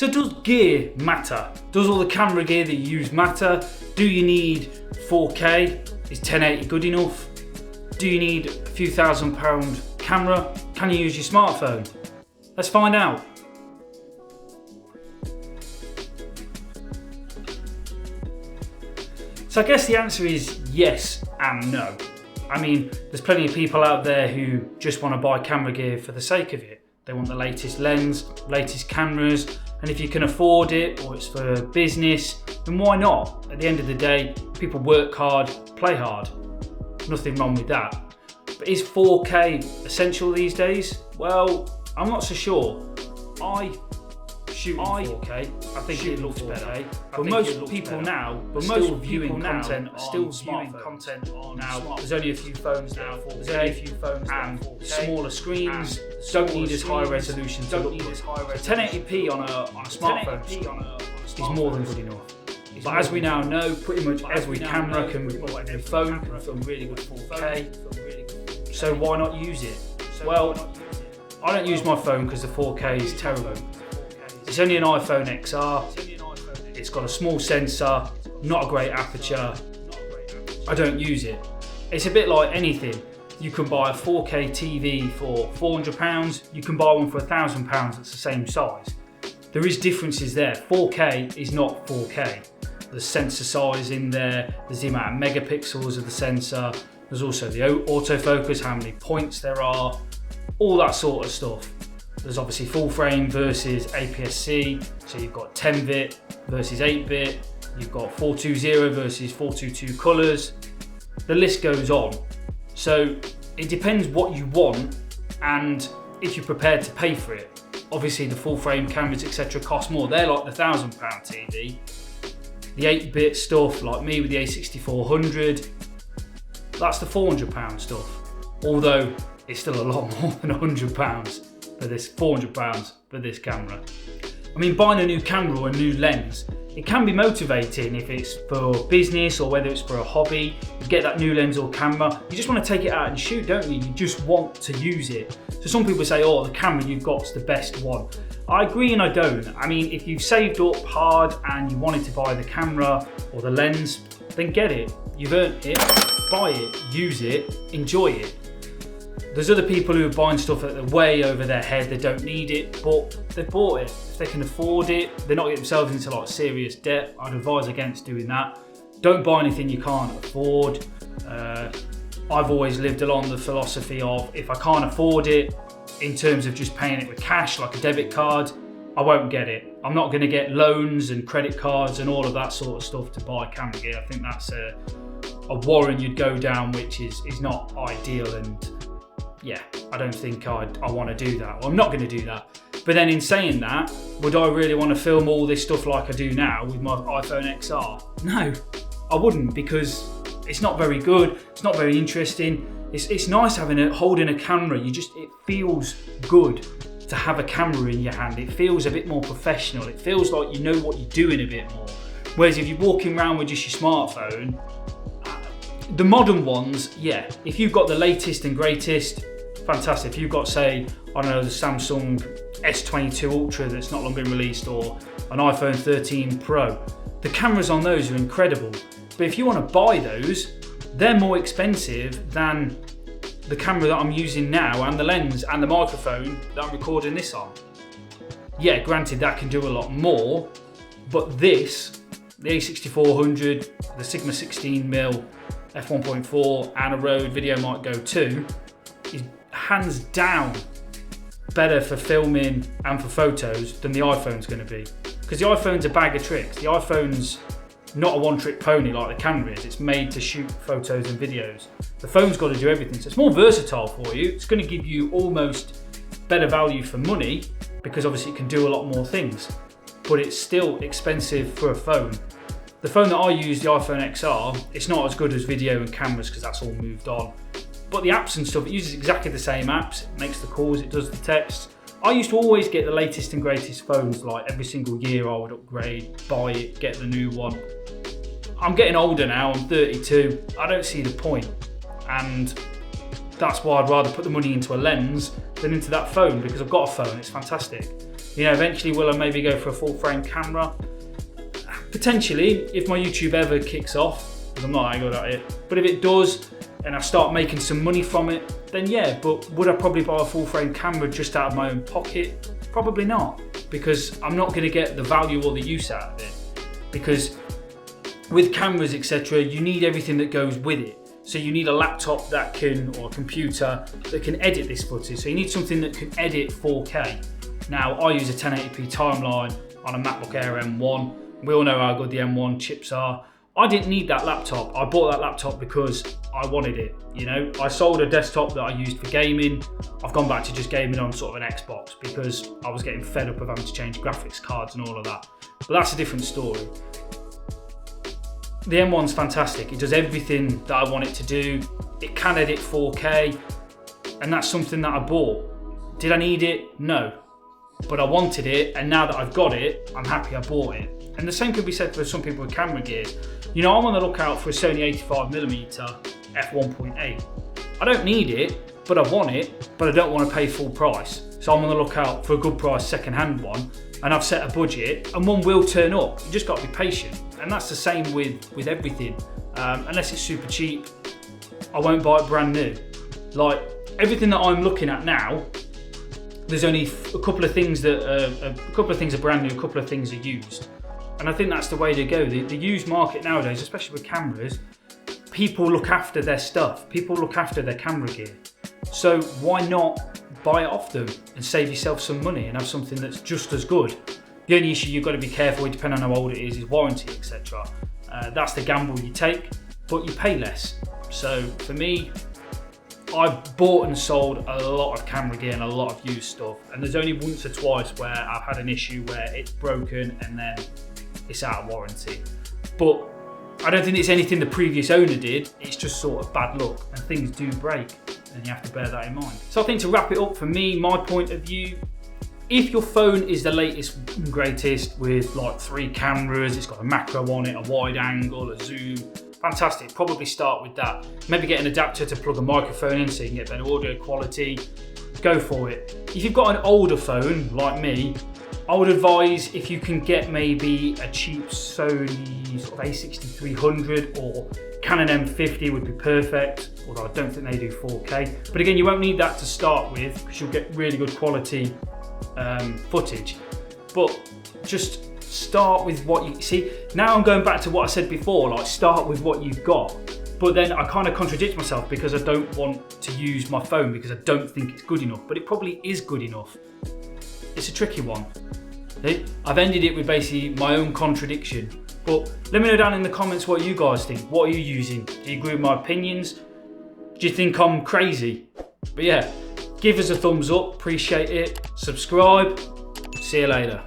So does gear matter? Does all the camera gear that you use matter? Do you need 4K? Is 1080 good enough? Do you need a few £1,000 camera? Can you use your smartphone? Let's find out. So I guess the answer is yes and no. I mean, there's plenty of people out there who just want to buy camera gear for the sake of it. They want the latest lens, latest cameras, and if you can afford it or it's for business, then why not? At the end of the day, people work hard, play hard. Nothing wrong with that. But is 4K essential these days? Well, I'm not so sure. I shoot in 4K. I think it looks better. But most people now, still viewing content now. There's only a few phones now. There's only a few phones and smaller screens don't need as high resolution to look good. 1080p on a smartphone is more than good enough. But as we now know, pretty much every camera every phone can film really good 4K. So why not use it? Well, I don't use my phone because the 4K is terrible. It's only an iPhone XR, it's got a small sensor, not a great aperture. I don't use it. It's a bit like anything. You can buy a 4K TV for £400, you can buy one for £1,000 that's the same size. There is differences there. 4K is not 4K. There's sensor size in there, there's the amount of megapixels of the sensor, there's also the autofocus, how many points there are, all that sort of stuff. There's obviously full frame versus APS-C, so you've got 10-bit versus 8-bit, you've got 420 versus 422 colours, the list goes on. So it depends what you want and if you're prepared to pay for it. Obviously the full frame cameras etc cost more, they're like the £1,000 TV. The 8-bit stuff, like me with the A6400, that's the £400 stuff. Although it's still a lot more than £100 for this, £400 for this camera. I mean, buying a new camera or a new lens, it can be motivating if it's for business or whether it's for a hobby. You get that new lens or camera, you just want to take it out and shoot, don't you? You just want to use it. So some people say, oh, the camera you've got is the best one. I agree and I don't. I mean, if you've saved up hard and you wanted to buy the camera or the lens, then get it. You've earned it, buy it, use it, enjoy it. There's other people who are buying stuff that are way over their head, they don't need it, but they've bought it. If they can afford it, they're not getting themselves into like serious debt. I'd advise against doing that. Don't buy anything you can't afford. I've always lived along the philosophy of if I can't afford it, in terms of just paying it with cash, like a debit card, I won't get it. I'm not going to get loans and credit cards and all of that sort of stuff to buy camera gear. I think that's a warren you'd go down, which is not ideal, and yeah, I don't think I want to do that. Well, I'm not going to do that. But then in saying that, would I really want to film all this stuff like I do now with my iPhone XR? No, I wouldn't, because it's not very good, it's not very interesting. It's nice holding a camera. It feels good to have a camera in your hand. It feels a bit more professional. It feels like you know what you're doing a bit more. Whereas if you're walking around with just your smartphone, the modern ones, yeah, if you've got the latest and greatest, fantastic. If you've got, say, I don't know, the Samsung S22 Ultra that's not long been released, or an iPhone 13 Pro, the cameras on those are incredible. But if you want to buy those, they're more expensive than the camera that I'm using now, and the lens and the microphone that I'm recording this on. Yeah, granted that can do a lot more, but this, the A6400, the Sigma 16mm f1.4 and a Rode VideoMic Go 2 is hands down better for filming and for photos than the iPhone's going to be. Because the iPhone's a bag of tricks. The iPhone's not a one-trick pony like the camera is. It's made to shoot photos and videos. The phone's got to do everything, so it's more versatile for you. It's going to give you almost better value for money because obviously it can do a lot more things, but it's still expensive for a phone. The phone that I use, the iPhone XR, it's not as good as video and cameras because that's all moved on. But the apps and stuff, it uses exactly the same apps. It makes the calls, it does the texts. I used to always get the latest and greatest phones, like every single year I would upgrade, buy it, get the new one. I'm getting older now, I'm 32, I don't see the point. And that's why I'd rather put the money into a lens than into that phone, because I've got a phone, it's fantastic. You know, eventually will I maybe go for a full frame camera? Potentially, if my YouTube ever kicks off, because I'm not that good at it. But if it does, and I start making some money from it, then yeah, but would I probably buy a full frame camera just out of my own pocket? Probably not, because I'm not going to get the value or the use out of it. Because with cameras, etc., you need everything that goes with it. So you need a laptop that can, or a computer that can edit this footage. So you need something that can edit 4K. Now, I use a 1080p timeline on a MacBook Air M1. We all know how good the M1 chips are. I didn't need that laptop. I bought that laptop because I wanted it. You know, I sold a desktop that I used for gaming. I've gone back to just gaming on sort of an Xbox because I was getting fed up of having to change graphics cards and all of that. But that's a different story. The M1's fantastic. It does everything that I want it to do. It can edit 4K, and that's something that I bought. Did I need it? No. But I wanted it, and now that I've got it, I'm happy I bought it. And the same could be said for some people with camera gears. You know, I'm on the lookout for a Sony 85mm f1.8. I don't need it, but I want it, but I don't want to pay full price. So I'm on the lookout for a good price second-hand one, and I've set a budget, and one will turn up. You just got to be patient. And that's the same with everything. Unless it's super cheap, I won't buy it brand new. Like, everything that I'm looking at now, there's only a couple of things that are brand new, a couple of things are used. And I think that's the way to go. The used market nowadays, especially with cameras, people look after their stuff. People look after their camera gear. So why not buy it off them and save yourself some money and have something that's just as good? The only issue you've got to be careful with, depending on how old it is warranty, etc. That's the gamble you take, but you pay less. So for me, I've bought and sold a lot of camera gear and a lot of used stuff, and there's only once or twice where I've had an issue where it's broken and then it's out of warranty. But I don't think it's anything the previous owner did, it's just sort of bad luck, and things do break, and you have to bear that in mind. So I think to wrap it up, for me, my point of view, if your phone is the latest and greatest with like 3 cameras, it's got a macro on it, a wide angle, a zoom, fantastic, probably start with that. Maybe get an adapter to plug a microphone in so you can get better audio quality, go for it. If you've got an older phone like me, I would advise if you can get maybe a cheap Sony sort of a6300 or Canon M50 would be perfect, although I don't think they do 4K. But again, you won't need that to start with because you'll get really good quality footage. But just start with what you see. Now I'm going back to what I said before, like start with what you've got. But then I kind of contradict myself because I don't want to use my phone because I don't think it's good enough, but it probably is good enough. It's a tricky one. I've ended it with basically my own contradiction. But let me know down in the comments what you guys think. What are you using? Do you agree with my opinions? Do you think I'm crazy? But yeah, give us a thumbs up, appreciate it. Subscribe. See you later.